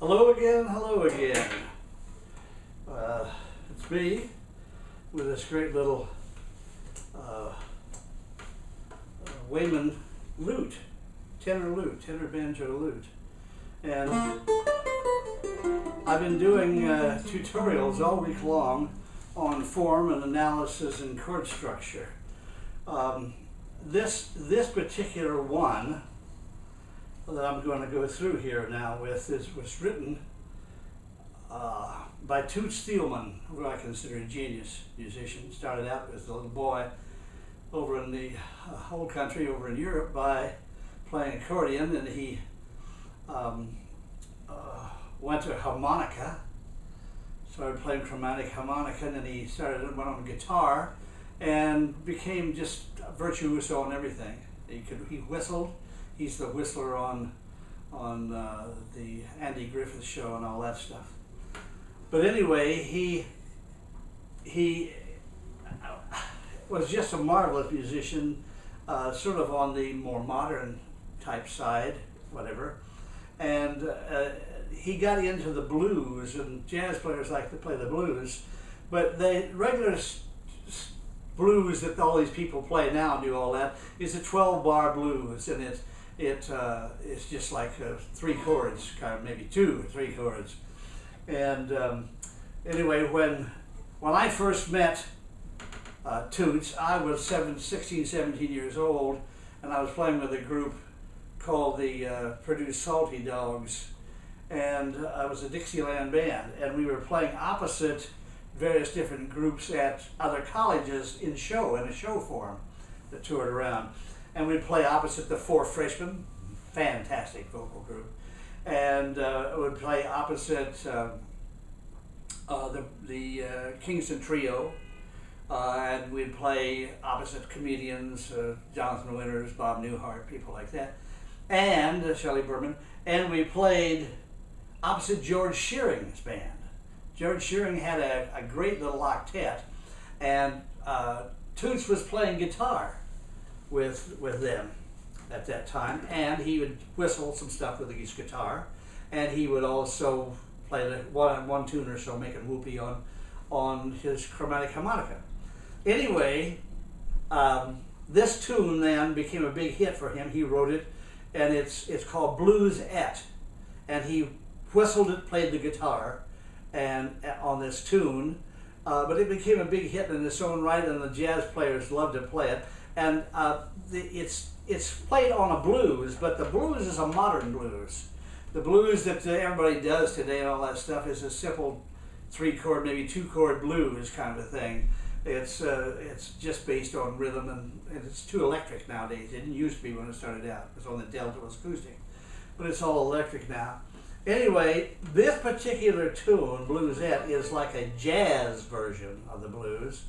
Hello again, hello again. It's me with this great little Weyman lute, tenor banjo lute. And I've been doing tutorials all week long on form and analysis and chord structure. This particular one that I'm going to go through here now with was written by Toots, who I consider a genius musician. Started out as a little boy over in the whole country, over in Europe, by playing accordion, and he went to harmonica, started playing chromatic harmonica, and then he went on guitar and became just virtuoso on everything. He whistled. He's the whistler on the Andy Griffith Show and all that stuff. But anyway, he was just a marvelous musician, sort of on the more modern type side, whatever. And he got into the blues, and jazz players like to play the blues, but the regular blues that all these people play now and do all that is a 12-bar blues, and it's just like 3 chords, kind of maybe 2 or 3 chords. And anyway, when I first met Toots, I was 16, 17 years old, and I was playing with a group called the Purdue Salty Dogs, and I was a Dixieland band, and we were playing opposite various different groups at other colleges in a show form that toured around. And we'd play opposite the Four Freshmen, fantastic vocal group, and would play opposite the Kingston Trio, and we'd play opposite comedians, Jonathan Winters, Bob Newhart, people like that, and Shelley Berman, and we played opposite George Shearing's band. George Shearing had a great little octet, and Toots was playing guitar with them at that time, and he would whistle some stuff with his guitar, and he would also play the one tune or so, making whoopee on his chromatic harmonica. Anyway, this tune then became a big hit for him. He wrote it, and it's called Bluesette, and he whistled it, played the guitar, and on this tune, but it became a big hit in its own right, and the jazz players loved to play it. And it's played on a blues, but the blues is a modern blues. The blues that everybody does today and all that stuff is a simple 3-chord, maybe 2-chord blues kind of a thing. It's just based on rhythm, and it's too electric nowadays. It didn't used to be when it started out. It was on the Delta, it was acoustic, but it's all electric now. Anyway, this particular tune, Bluesette, is like a jazz version of the blues.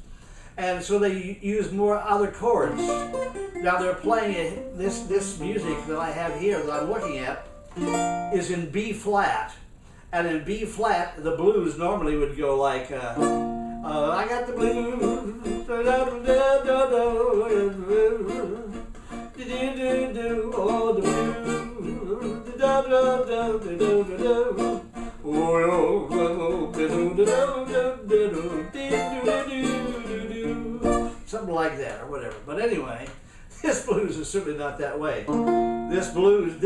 And so they use more other chords. Now they're playing this music that I have here that I'm looking at is in B flat. And in B flat, the blues normally would go like, I got the blues, oh the something like that, or whatever. But anyway, this blues is certainly not that way. This blues,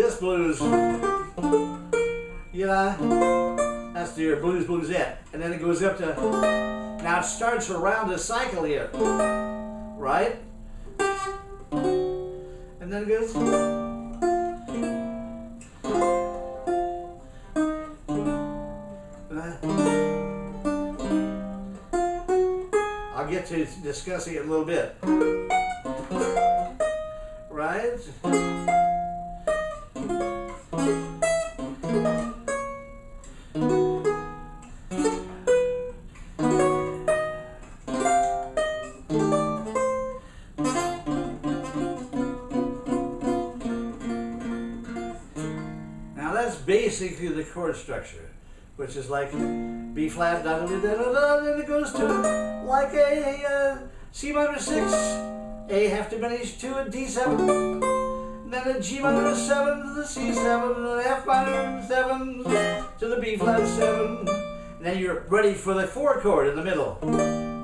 you know, that's your bluesette. And then it goes up to, now it starts around the cycle here, right? And then it goes, I'll get to discussing it in a little bit. Right? Now that's basically the chord structure, which is like B flat, da da da da da, and it goes to like a C minor 6, A half diminished to a D7. then a G minor 7 to the C7, and an F minor 7 to the B flat 7. And then you're ready for the 4 chord in the middle.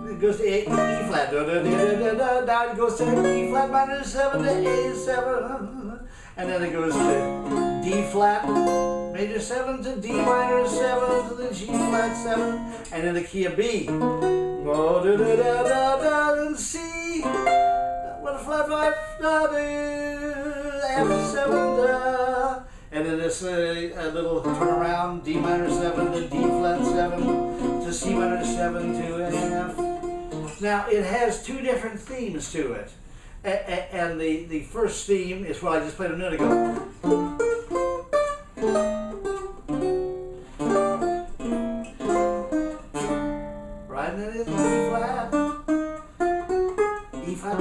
It goes to E flat. Now it goes to E flat minor 7 to A7. And then it goes to D flat major 7 to D minor 7 to the G flat 7. And then the key of B. And C. With a flat 5, F7, and then this a little turnaround, D minor 7 to D flat 7 to C minor 7 to F. Now it has 2 different themes to it, and the first theme is what I just played a minute ago. Right, and then it's E flat, E flat.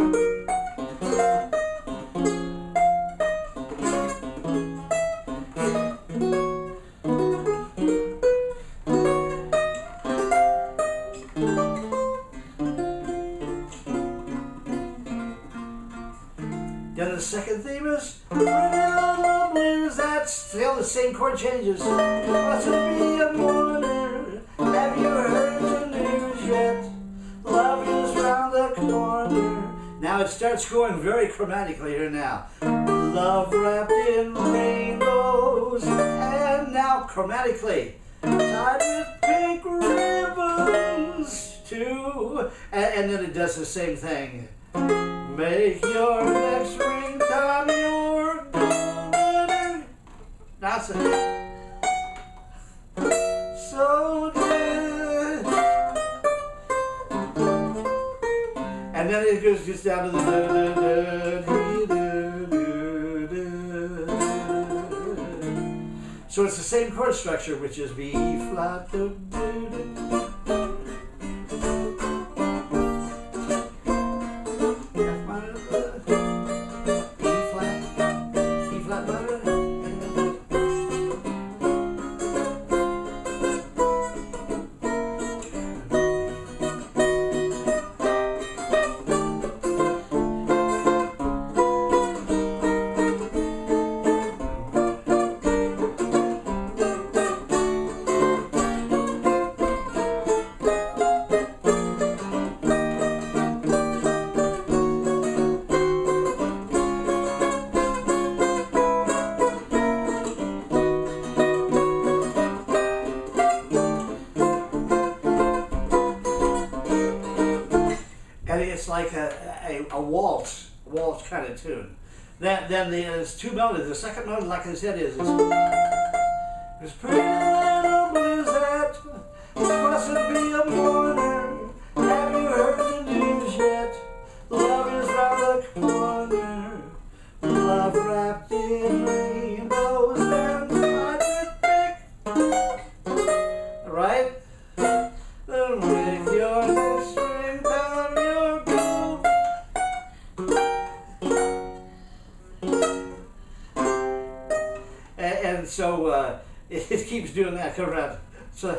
Then the second theme is Pretty Little Blues. That's still the same chord changes. Must it be a mourner? Have you heard the news yet? Love is round the corner. Now it starts going very chromatically here now. Love wrapped in rainbows. And now chromatically. Tied with pink ribbons too. And then it does the same thing. Make your next springtime your golden. That's it. So good. And then it goes just down to the so it's the same chord structure, which is B flat. It's like a waltz kind of tune. Then there's 2 melodies. The second melody, like I said, is it's Pretty Little Bluesette. Must it be a mourner? Have you heard the news yet? Love is round the corner. Love wrapped in rainbows and tied with pink. Right? Then with your next springtime, your gold. And so it keeps doing that, come around. So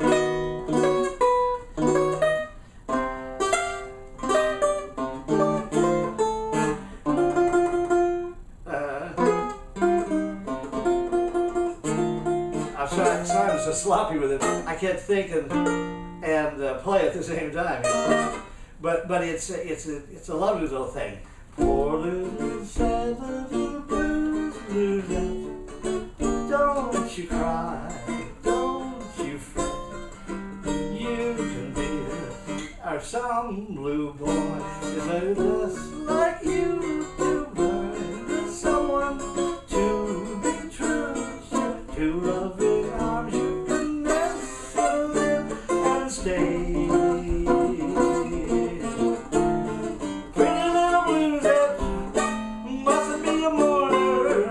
sorry, I'm so sloppy with it. I can't think and play at the same time. But it's a lovely little thing. Poor little sad little blues, Bluesette. Don't you cry, don't you fret. You can be or some blue boy is just like you to find someone to be true to loving arms you can nestle in and stay. Pretty little Bluesette, mustn't be a mourner.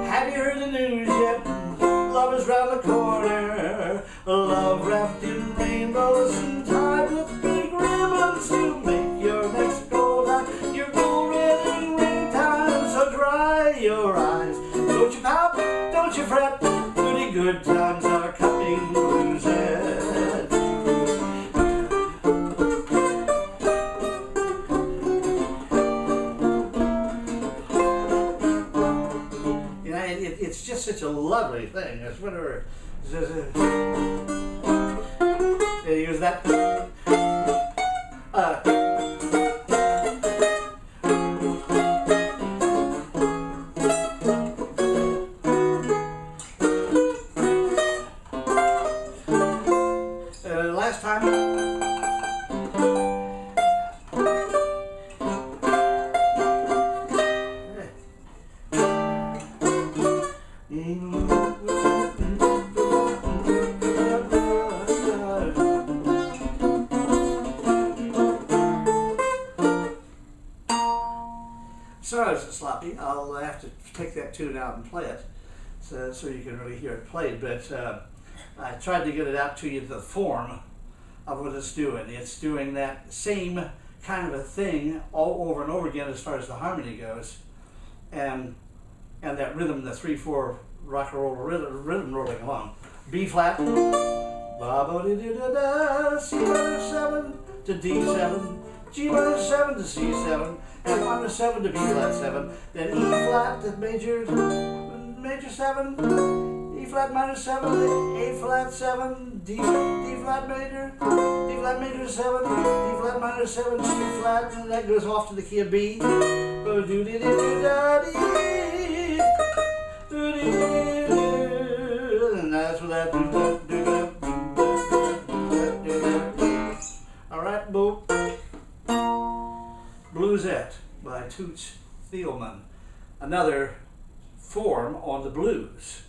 Have you heard the news yet? Love is round the corner. Love wrapped in rainbows and tied with big ribbons to make your next gold line. Your gold red in rain time, so dry your eyes. Don't you pout, don't you fret. Goody good times are coming, Bluesette. lovely thing. It's whatever. They use that. Last time. Sorry it's sloppy. I'll have to take that tune out and play it so you can really hear it played. But I tried to get it out to you, the form of what it's doing. It's doing that same kind of a thing all over and over again as far as the harmony goes. And that rhythm, the 3/4 rock and roll rhythm rolling along. B flat, ba-ba-dee-dee-da-da, C minor 7 to D7, G minor 7 to C7, F minor 7 to B flat 7, then E flat to major 7, E flat minor 7, A flat 7, D flat major 7, D flat minor 7, C flat, and that goes off to the key of B. And that's what that. Alright, boop. Bluesette by Toots, Thielemans. Another form on the blues.